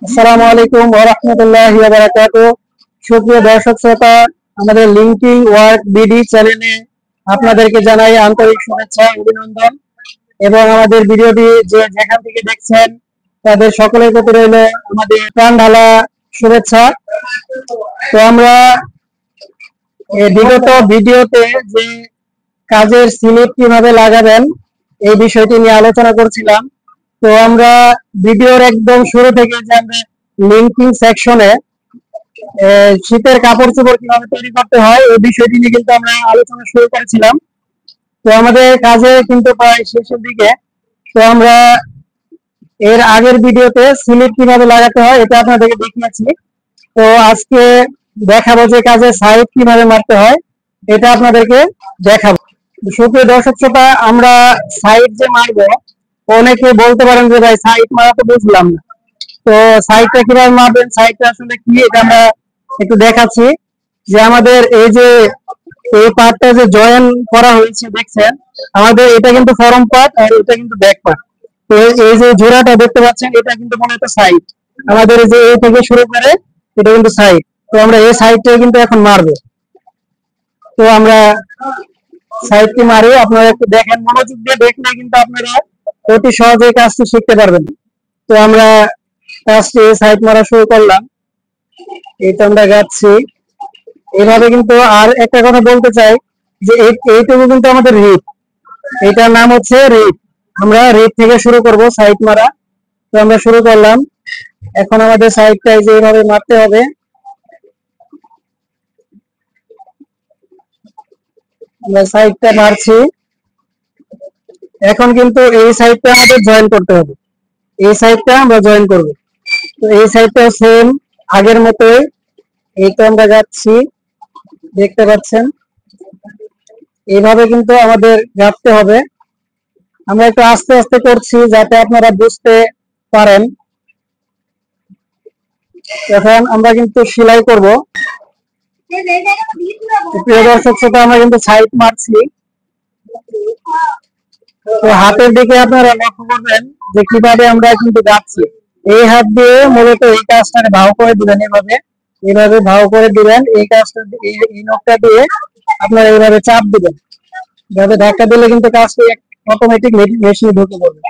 আসসালামু আলাইকুম ওয়া রাহমাতুল্লাহি ওয়া বারাকাতুহু। সুপ্রিয় দর্শক শ্রোতা, আমাদের লিঙ্কিং ওয়ার্ক বিডি চ্যানেলে আপনাদেরকে জানাই আন্তরিক শুভেচ্ছা অভিনন্দন এবং আমাদের ভিডিওটি যে যেখান থেকে দেখছেন তাদের সকলের প্রতি রইল আমাদের প্রাণ ঢালা শুভেচ্ছা। তো আমরা বিগত ভিডিওতে যে কাজের স্লিপ কিভাবে লাগাবেন এই বিষয়টি নিয়ে আলোচনা করছিলাম। তো আমরা ভিডিওর একদম শুরু থেকে যে আমরা লিঙ্কিং সেকশনে শীতের কাপড় চোপড় কিভাবে তৈরি করতে হয় এই বিষয়টি নিয়ে কিন্তু আমরা আলোচনা শুরু করেছিলাম। তো আমাদের কাজে কিন্তু প্রায় শেষের দিকে। তো আমরা এর আগের ভিডিওতে স্লিপ কিভাবে লাগাতে হয় এটা আপনাদেরকে দেখিয়েছি। তো আজকে দেখাবো যে কাজে সাইড কিভাবে মারতে হয় এটা আপনাদেরকে দেখাবো। সুপ্রিয় দর্শক শ্রোতা, আমরা সাইড যে মারবো, অনেকে বলতে পারেন যে ভাই সাইড মারা তো বুঝলাম না, তো সাইডটা কিভাবে মারবেন, সাইডটা আসলে কি এটা আমরা একটু দেখাচ্ছি। যে আমাদের এই যে এই পার্টটা যে জয়েন করা হয়েছে দেখছেন, আমাদের এটা কিন্তু ফরম পার্ট আর এটা কিন্তু ব্যাক পার্ট। তো এই যে জোড়াটা দেখতে পাচ্ছেন এটা কিন্তু মনে হচ্ছে সাইড, আমাদের এই যে এই থেকে শুরু করে এটা কিন্তু সাইড। তো আমরা এই সাইডটা কিন্তু এখন মারবো। তো আমরা সাইডটি মারি, আপনারা একটু দেখেন, মনোযোগ দিয়ে দেখলে কিন্তু আপনারা অতি সহজে কাজটি শিখতে পারবেন। তো আমরা কাজটি সাইড মারা শুরু করলাম, এটা আমরা যাচ্ছি এইভাবে। কিন্তু আর একটা কথা বলতে চাই যে এইটুকু কিন্তু আমাদের রিপ, এটার নাম হচ্ছে রিপ। আমরা রিপ থেকে শুরু করব সাইড মারা। তো আমরা শুরু করলাম, এখন আমাদের সাইডটা যে এইভাবে মারতে হবে। আমরা সাইডটা মারছি, এখন কিন্তু এই সাইডটা আমাদের জয়েন করতে হবে, এই সাইডটা আমরা জয়েন করব। তো এই সাইডটা সেম আগের মতোই, এই তো আমরা যাচ্ছি, দেখতে পাচ্ছেন এইভাবে কিন্তু আমাদের গাঁথতে হবে। আমরা একটু আস্তে আস্তে করছি যাতে আপনারা বুঝতে পারেন। এখন আমরা কিন্তু সেলাই করব। প্রিয় দর্শক শ্রোতা, আমরা কিন্তু সাইড মারছি। তো হাতের দিকে আপনারা লক্ষ্য করবেন যে কিভাবে আমরা কিন্তু যাচ্ছি। এই হাত দিয়ে মূলত এই কাজটাকে ভাও করে দিবেন, এভাবে এইভাবে ভাও করে দিবেন। এই কাজটা এই নখটা দিয়ে আপনারা এইভাবে চাপ দিবেন, এভাবে ধাক্কা দিলে কিন্তু কাজটি অটোমেটিক মেশিনে ঢুকে পড়বে।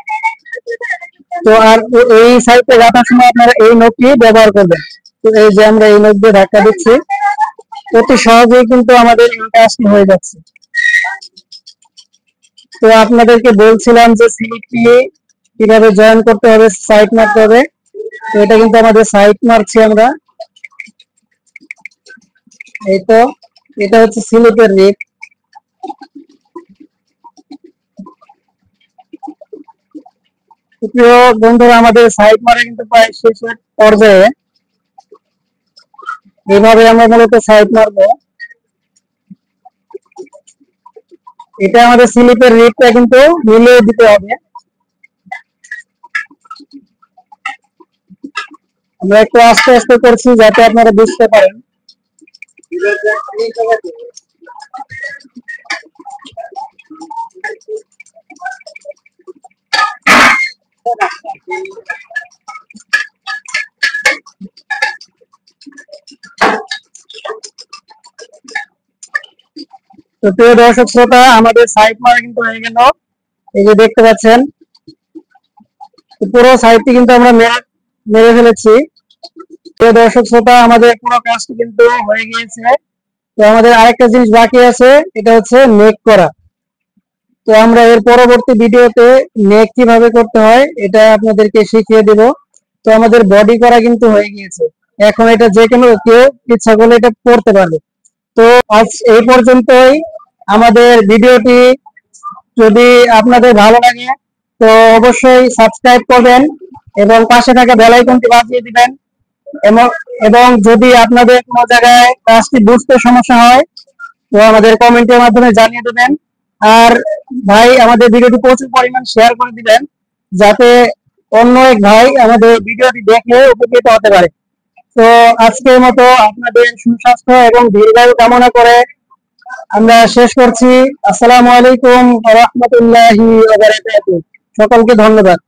তো আর এই সাইডে রাখার সময় আপনারা এই নখটি ব্যবহার করবেন। তো এই যে আমরা এই নখ দিয়ে ধাক্কা দিচ্ছি, অতি সহজেই কিন্তু আমাদের এই কাজটি হয়ে যাচ্ছে। তো আপনাদেরকে বলছিলাম যে স্লিপটি কিভাবে জয়েন করতে হবে, সাইড মারতে হবে। তো এটা কিন্তু আমাদের সাইড মারছি আমরা। এই তো এটা হচ্ছে স্লিপের রিপ। প্রিয় বন্ধুরা, আমাদের সাইড মারা কিন্তু প্রায় শেষের পর্যায়ে। এইভাবে আমরা মূলত সাইড মারবো। এটা আমাদের স্লিপের রিপটা কিন্তু মিলিয়ে দিতে হবে। আমরা একটু আস্তে আস্তে করছি যাতে আপনারা বুঝতে পারেন। তো প্রিয় দর্শক শ্রোতা, আমাদের সাইড মারা কিন্তু হয়ে গেল, এই যে দেখতে পাচ্ছেন পুরো সাইডটি কিন্তু আমরা মেরে ফেলেছি। প্রিয় দর্শক শ্রোতা, আমাদের পুরো কাজটি কিন্তু হয়ে গিয়েছে। তো আমাদের আরেকটা জিনিস বাকি আছে, এটা হচ্ছে নেক করা। তো আমরা এর পরবর্তী ভিডিওতে নেক কিভাবে করতে হয় এটা আপনাদেরকে শিখিয়ে দেব। তো আমাদের বডি করা কিন্তু হয়ে গিয়েছে, এখন এটা যে কোনো কেউ ইচ্ছা করলে এটা করতে পারবে। তো আজ এই পর্যন্তই আমাদের ভিডিওটি। যদি আপনাদের ভালো লাগে তো অবশ্যই সাবস্ক্রাইব করবেন এবং পাশে থাকা বেল আইকনটি বাজিয়ে দিবেন। এবং যদি আপনাদের কোনো জায়গায় কাজটি বুঝতে সমস্যা হয় তো আমাদের কমেন্টের মাধ্যমে জানিয়ে দেবেন। আর ভাই, আমাদের ভিডিওটি প্রচুর পরিমাণ শেয়ার করে দিবেন যাতে অন্য এক ভাই আমাদের ভিডিওটি দেখে উপকৃত হতে পারে। তো আজকের মতো আপনাদের সুস্বাস্থ্য এবং দীর্ঘায়ু কামনা করে আমরা শেষ করছি। আসসালামু আলাইকুম ওয়া রাহমাতুল্লাহি ওয়া বারাকাতুহু। সকলকে ধন্যবাদ।